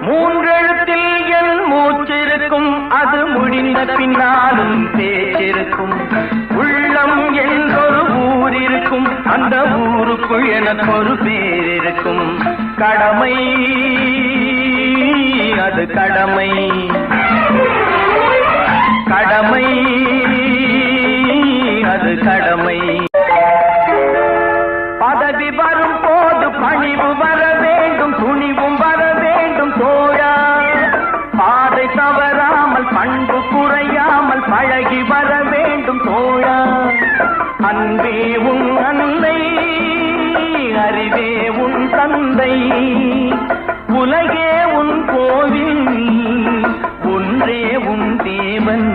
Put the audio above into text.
மூன்றெழுத்தில் என் மூச்சிருக்கும், அது முடிந்த பின்னாலும் பேச்சிருக்கும். உள்ளம் என்றொரு ஊர் இருக்கும், அந்த ஊருக்குள் எனக்கு ஒரு பேர் இருக்கும். கடமை, அது கடமை, கடமை, அது கடமை. பதவி வரும் போது பணிவு வர வேண்டும், துணிவும் வர வேண்டும் தோழா. பாதை தவறாமல் பண்பு குறையாமல் பழகி வர வேண்டும் தோழா. அன்பே உன் அன்னை, அறிவே உன் தந்தை, உலகே உன் கோவில், ஒன்றே உன் தேவன்.